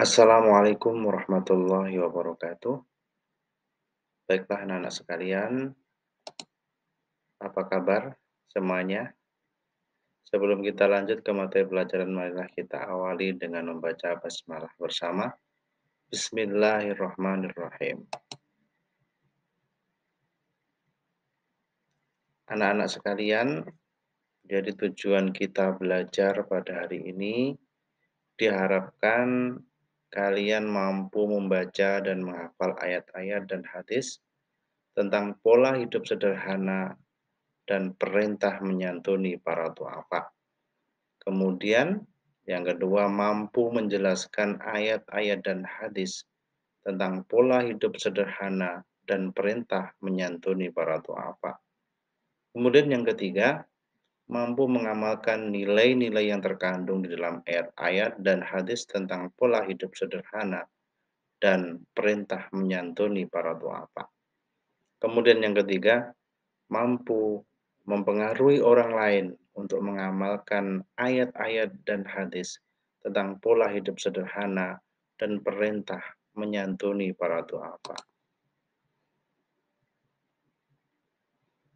Assalamualaikum warahmatullahi wabarakatuh. Baiklah anak-anak sekalian, apa kabar semuanya? Sebelum kita lanjut ke materi pelajaran, marilah kita awali dengan membaca basmalah bersama. Bismillahirrahmanirrahim. Anak-anak sekalian, jadi tujuan kita belajar pada hari ini diharapkan kalian mampu membaca dan menghafal ayat-ayat dan hadis tentang pola hidup sederhana dan perintah menyantuni para duafa. Kemudian yang kedua, mampu menjelaskan ayat-ayat dan hadis tentang pola hidup sederhana dan perintah menyantuni para duafa. Kemudian yang ketiga, mampu mengamalkan nilai-nilai yang terkandung di dalam ayat-ayat dan hadis tentang pola hidup sederhana dan perintah menyantuni para duafa. Kemudian yang ketiga, mampu mempengaruhi orang lain untuk mengamalkan ayat-ayat dan hadis tentang pola hidup sederhana dan perintah menyantuni para duafa.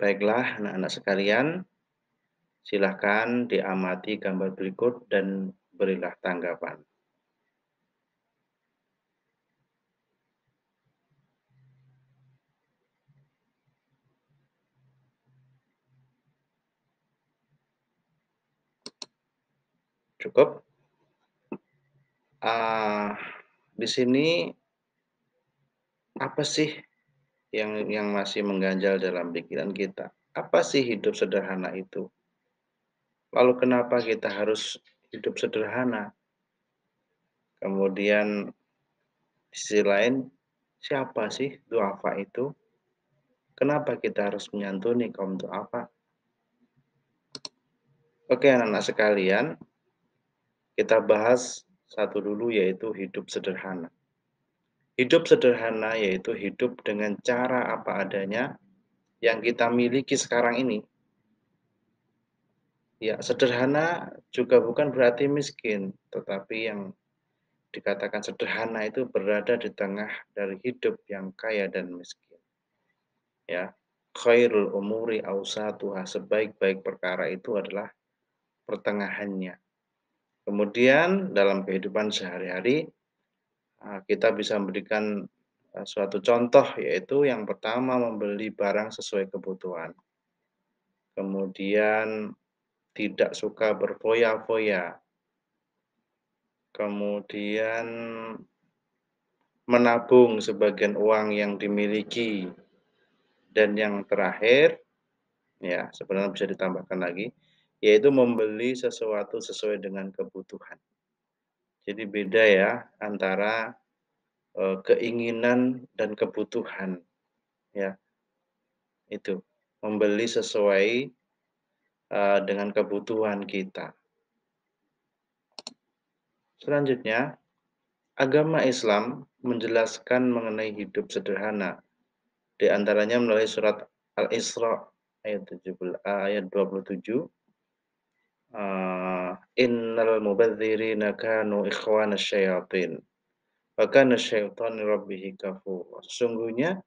Baiklah anak-anak sekalian, silahkan diamati gambar berikut dan berilah tanggapan. Cukup? Di sini apa sih yang masih mengganjal dalam pikiran kita? Apa sih hidup sederhana itu? Lalu kenapa kita harus hidup sederhana? Kemudian di sisi lain, siapa sih duafa itu? Kenapa kita harus menyantuni kaum duafa? Oke anak-anak sekalian, kita bahas satu dulu yaitu hidup sederhana. Hidup sederhana yaitu hidup dengan cara apa adanya yang kita miliki sekarang ini. Ya, sederhana juga bukan berarti miskin, tetapi yang dikatakan sederhana itu berada di tengah dari hidup yang kaya dan miskin. Ya, khairul umuri awsatuha, sebaik-baik perkara itu adalah pertengahannya. Kemudian dalam kehidupan sehari-hari kita bisa memberikan suatu contoh, yaitu yang pertama membeli barang sesuai kebutuhan. Kemudian tidak suka berfoya-foya. Kemudian menabung sebagian uang yang dimiliki. Dan yang terakhir, ya sebenarnya bisa ditambahkan lagi, yaitu membeli sesuatu sesuai dengan kebutuhan. Jadi beda ya antara keinginan dan kebutuhan, ya. Itu, membeli sesuai dengan kebutuhan kita. Selanjutnya, agama Islam menjelaskan mengenai hidup sederhana, di antaranya melalui surat Al-Isra ayat 27. Innal mubadzirina kanu ikhwanasy syayatin wa kana syaitanu rabbihi kafura. Sesungguhnya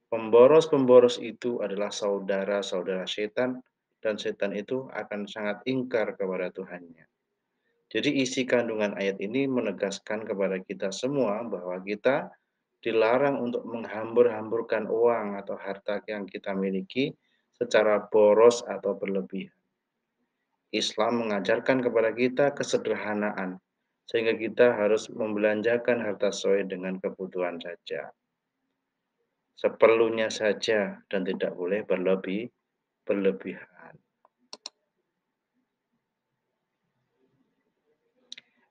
pemboros-pemboros itu adalah saudara-saudara setan dan setan itu akan sangat ingkar kepada Tuhannya. Jadi isi kandungan ayat ini menegaskan kepada kita semua bahwa kita dilarang untuk menghambur-hamburkan uang atau harta yang kita miliki secara boros atau berlebihan. Islam mengajarkan kepada kita kesederhanaan, sehingga kita harus membelanjakan harta sesuai dengan kebutuhan saja. Seperlunya saja dan tidak boleh berlebihan.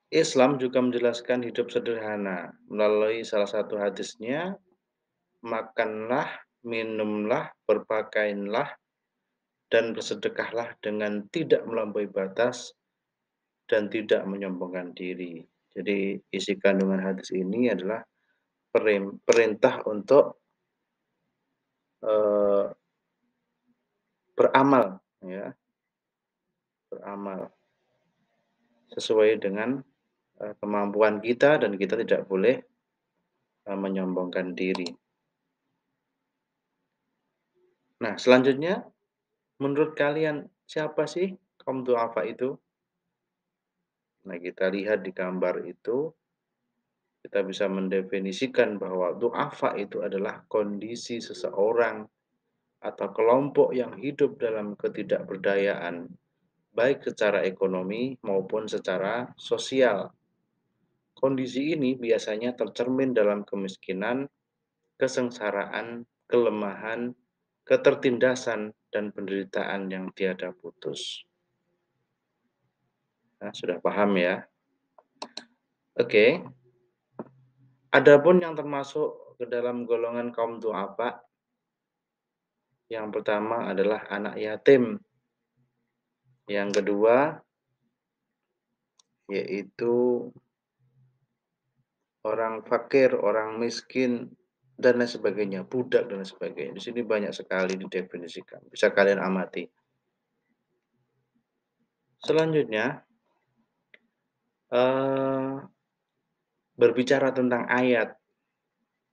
Islam juga menjelaskan hidup sederhana melalui salah satu hadisnya, makanlah, minumlah, berpakaianlah, dan bersedekahlah dengan tidak melampaui batas dan tidak menyombongkan diri. Jadi isi kandungan hadis ini adalah perintah untuk uh, beramal, ya, beramal sesuai dengan kemampuan kita dan kita tidak boleh, menyombongkan diri. Nah, selanjutnya menurut kalian siapa sih kaum du'afa itu? Nah, kita lihat di gambar itu, kita bisa mendefinisikan bahwa du'afa itu adalah kondisi seseorang atau kelompok yang hidup dalam ketidakberdayaan, baik secara ekonomi maupun secara sosial. Kondisi ini biasanya tercermin dalam kemiskinan, kesengsaraan, kelemahan, ketertindasan, dan penderitaan yang tiada putus. Nah, sudah paham ya? Oke. Adapun yang termasuk ke dalam golongan kaum du'afa, yang pertama adalah anak yatim. Yang kedua, yaitu orang fakir, orang miskin, dan lain sebagainya, budak dan lain sebagainya. Di sini banyak sekali didefinisikan, bisa kalian amati. Selanjutnya, berbicara tentang ayat,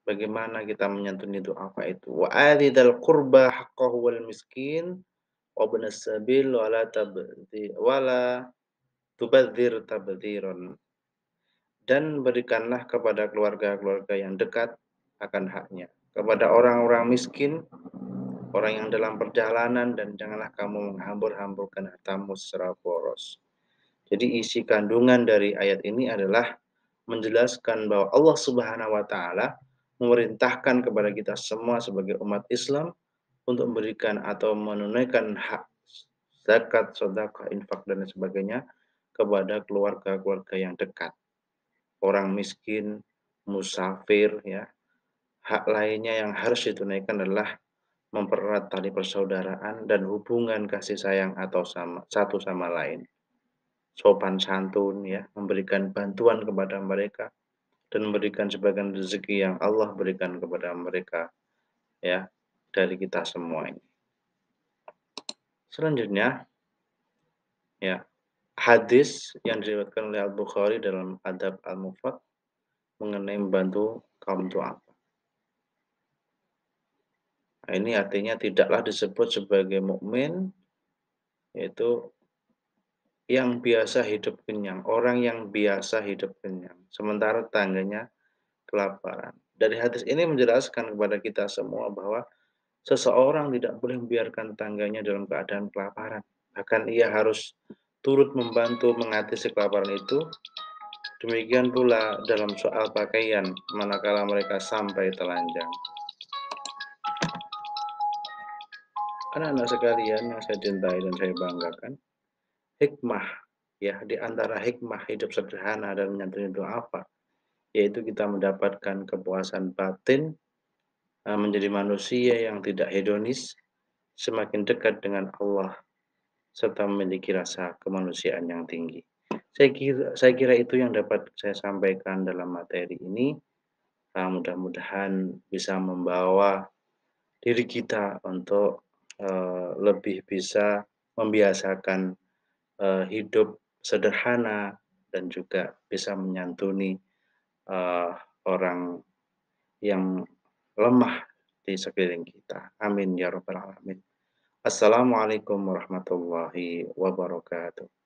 bagaimana kita menyantuni itu apa itu. Wa adzal qurba haqqahu wal miskin wa ibnas sabil wa la tubadzir tabdziran. Dan berikanlah kepada keluarga-keluarga yang dekat akan haknya. Kepada orang-orang miskin, orang yang dalam perjalanan, dan janganlah kamu menghambur-hamburkan hartamu secara boros. Jadi isi kandungan dari ayat ini adalah menjelaskan bahwa Allah Subhanahu wa taala memerintahkan kepada kita semua sebagai umat Islam untuk memberikan atau menunaikan hak zakat, sedekah, infak dan sebagainya kepada keluarga-keluarga yang dekat. Orang miskin, musafir ya. Hak lainnya yang harus ditunaikan adalah mempererat tali persaudaraan dan hubungan kasih sayang atau satu sama lain. Sopan santun ya, memberikan bantuan kepada mereka dan memberikan sebagian rezeki yang Allah berikan kepada mereka ya, dari kita semua ini. Selanjutnya ya, hadis yang diriwayatkan oleh Al-Bukhari dalam Adab Al-Mufrad mengenai membantu kaum du'afa. Nah, ini artinya tidaklah disebut sebagai mukmin, yaitu yang biasa hidup kenyang, orang yang biasa hidup kenyang, sementara tangganya kelaparan. Dari hadis ini menjelaskan kepada kita semua bahwa seseorang tidak boleh membiarkan tangganya dalam keadaan kelaparan. Bahkan ia harus turut membantu mengatasi kelaparan itu. Demikian pula dalam soal pakaian, manakala mereka sampai telanjang. Anak-anak sekalian yang saya cintai dan saya banggakan, hikmah ya, di antara hikmah hidup sederhana dan menyantuni du'afa, yaitu kita mendapatkan kepuasan batin, menjadi manusia yang tidak hedonis, semakin dekat dengan Allah, serta memiliki rasa kemanusiaan yang tinggi. Saya kira itu yang dapat saya sampaikan dalam materi ini. Mudah-mudahan bisa membawa diri kita untuk lebih bisa membiasakan hidup sederhana dan juga bisa menyantuni orang yang lemah di sekeliling kita. Amin ya rabbal alamin. Assalamualaikum warahmatullahi wabarakatuh.